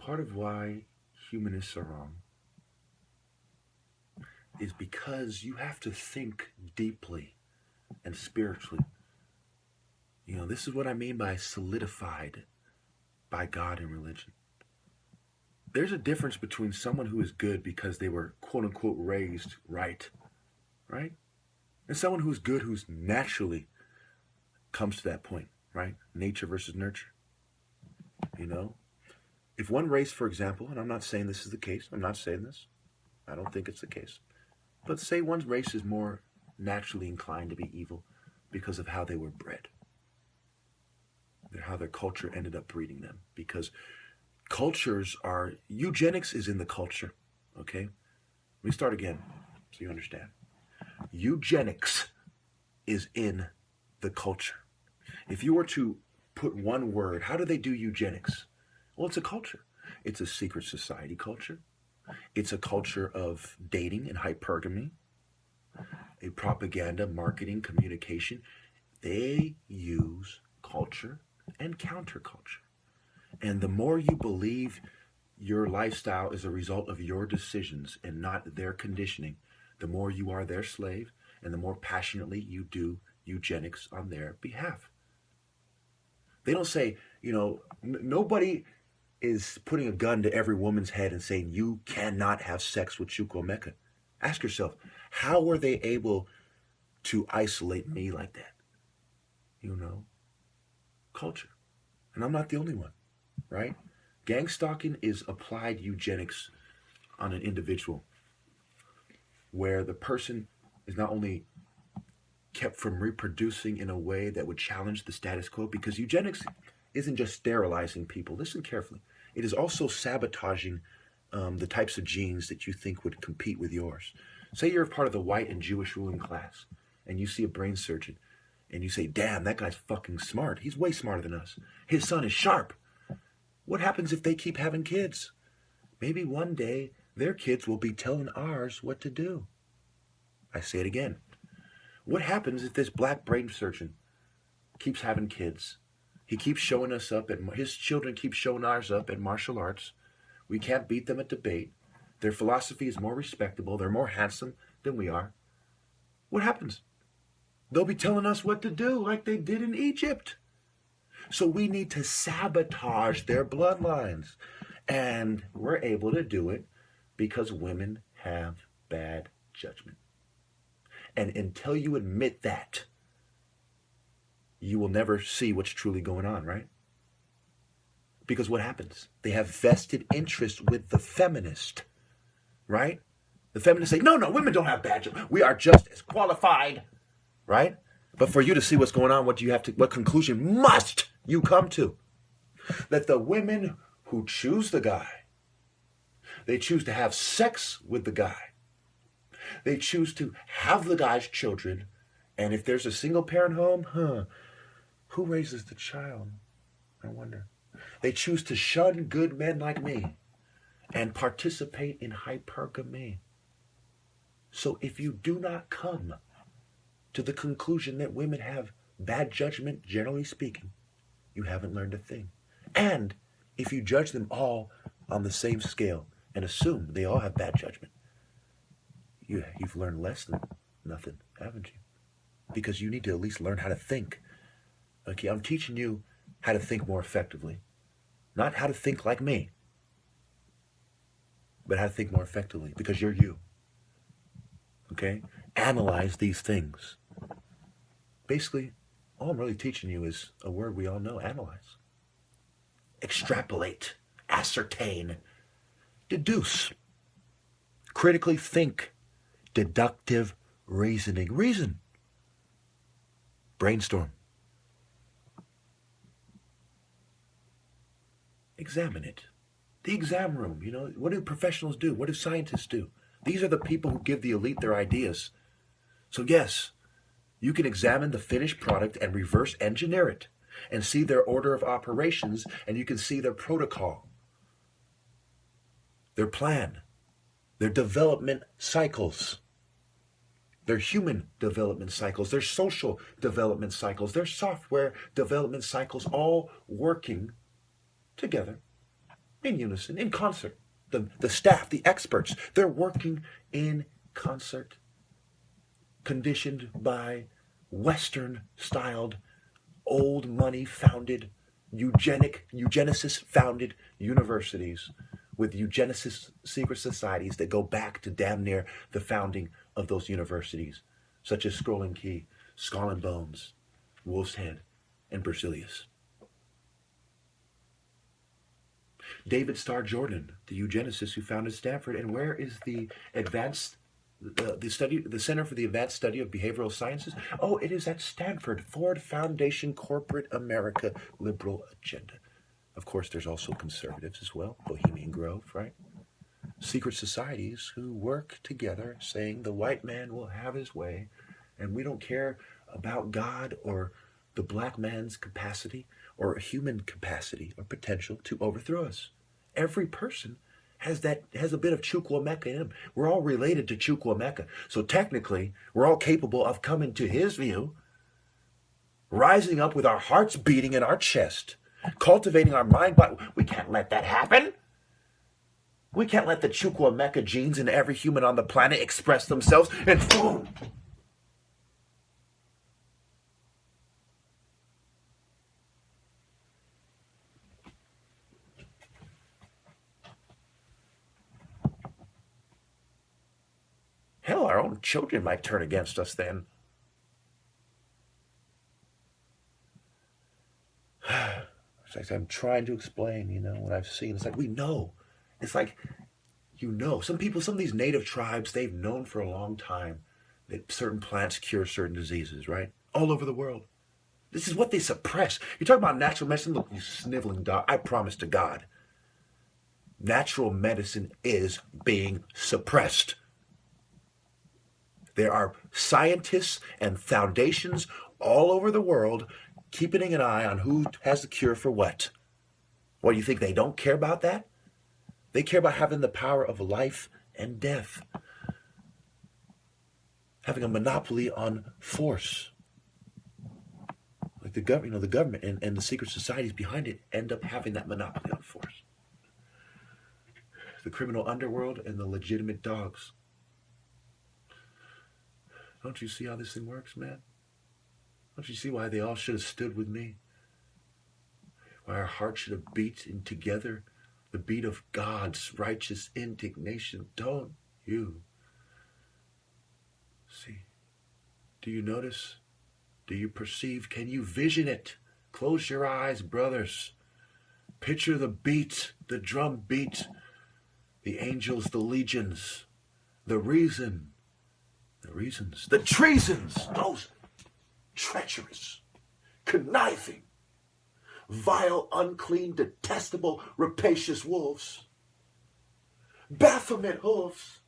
Part of why humanists are wrong is because you have to think deeply and spiritually. This is what I mean by solidified by God and religion. There's a difference between someone who is good because they were quote unquote raised right? And someone who's good who's naturally comes to that point, right? Nature versus nurture. If one race, for example, and I'm not saying this is the case, I'm not saying this, I don't think it's the case, but say one race is more naturally inclined to be evil because of how they were bred, how their culture ended up breeding them. Because eugenics is in the culture, okay? Let me start again so you understand. Eugenics is in the culture. If you were to put one word, how do they do eugenics? Well, it's a culture. It's a secret society culture. It's a culture of dating and hypergamy, a propaganda, marketing, communication. They use culture and counterculture. And the more you believe your lifestyle is a result of your decisions and not their conditioning, the more you are their slave and the more passionately you do eugenics on their behalf. They don't say, nobody is putting a gun to every woman's head and saying, you cannot have sex with Chukwuemeka. Ask yourself, how were they able to isolate me like that? Culture. And I'm not the only one, right? Gang stalking is applied eugenics on an individual where the person is not only kept from reproducing in a way that would challenge the status quo, because eugenics isn't just sterilizing people. Listen carefully. It is also sabotaging the types of genes that you think would compete with yours. Say you're part of the white and Jewish ruling class, and you see a brain surgeon, and you say, damn, that guy's fucking smart. He's way smarter than us. His son is sharp. What happens if they keep having kids? Maybe one day their kids will be telling ours what to do. I say it again. What happens if this black brain surgeon keeps having kids? He keeps showing us up, and his children keep showing ours up at martial arts. We can't beat them at debate. Their philosophy is more respectable. They're more handsome than we are. What happens? They'll be telling us what to do like they did in Egypt. So we need to sabotage their bloodlines. And we're able to do it because women have bad judgment. And until you admit that, you will never see what's truly going on, right? Because what happens? They have vested interest with the feminist, right? The feminists say, no, women don't have bad judgment. We are just as qualified, right? But for you to see what's going on, what conclusion must you come to? That the women who choose the guy, they choose to have sex with the guy. They choose to have the guy's children. And if there's a single parent home, who raises the child? I wonder. They choose to shun good men like me and participate in hypergamy. So if you do not come to the conclusion that women have bad judgment, generally speaking, you haven't learned a thing. And if you judge them all on the same scale and assume they all have bad judgment, you've learned less than nothing, haven't you? Because you need to at least learn how to think. Okay, I'm teaching you how to think more effectively. Not how to think like me, but how to think more effectively, because you're you. Okay? Analyze these things. Basically, all I'm really teaching you is a word we all know, analyze. Extrapolate, ascertain, deduce, critically think, deductive reasoning. Reason. Brainstorm. Examine it. The exam room, what do professionals do? What do scientists do? These are the people who give the elite their ideas. So yes, you can examine the finished product and reverse engineer it and see their order of operations, and you can see their protocol, their plan, their development cycles, their human development cycles, their social development cycles, their software development cycles, all working together in unison, in concert. The staff, the experts, they're working in concert, conditioned by Western-styled, old money-founded, eugenicist-founded universities with eugenicist secret societies that go back to damn near the founding of those universities, such as Skull and Key, Skull and Bones, Wolf's Head, and Berzelius. David Starr Jordan, the eugenicist who founded Stanford, and where is the Center for the Advanced Study of Behavioral Sciences? Oh, it is at Stanford, Ford Foundation Corporate America Liberal Agenda. Of course, there's also conservatives as well, Bohemian Grove, right? Secret societies who work together saying the white man will have his way, and we don't care about God or the black man's capacity or human capacity or potential to overthrow us. Every person has a bit of Chukwuemeka in him. We're all related to Chukwuemeka. So technically, we're all capable of coming to his view, rising up with our hearts beating in our chest, cultivating our mind, but we can't let that happen. We can't let the Chukwuemeka genes in every human on the planet express themselves and boom. Hell, our own children might turn against us then. It's like I'm trying to explain, what I've seen. It's like we know. It's like, some people, some of these native tribes, they've known for a long time that certain plants cure certain diseases, right? All over the world. This is what they suppress. You talk about natural medicine? Look, you sniveling dog. I promise to God, natural medicine is being suppressed. There are scientists and foundations all over the world keeping an eye on who has the cure for what. What, do you think they don't care about that? They care about having the power of life and death. Having a monopoly on force. Like the government and the secret societies behind it end up having that monopoly on force. The criminal underworld and the legitimate dogs. Don't you see how this thing works, man? Don't you see why they all should have stood with me? Why our hearts should have beaten together the beat of God's righteous indignation? Don't you see? Do you notice? Do you perceive? Can you vision it? Close your eyes, brothers. Picture the beat, the drum beat, the angels, the legions, the reasons, the treasons, those treacherous, conniving, vile, unclean, detestable, rapacious wolves, Baphomet hooves,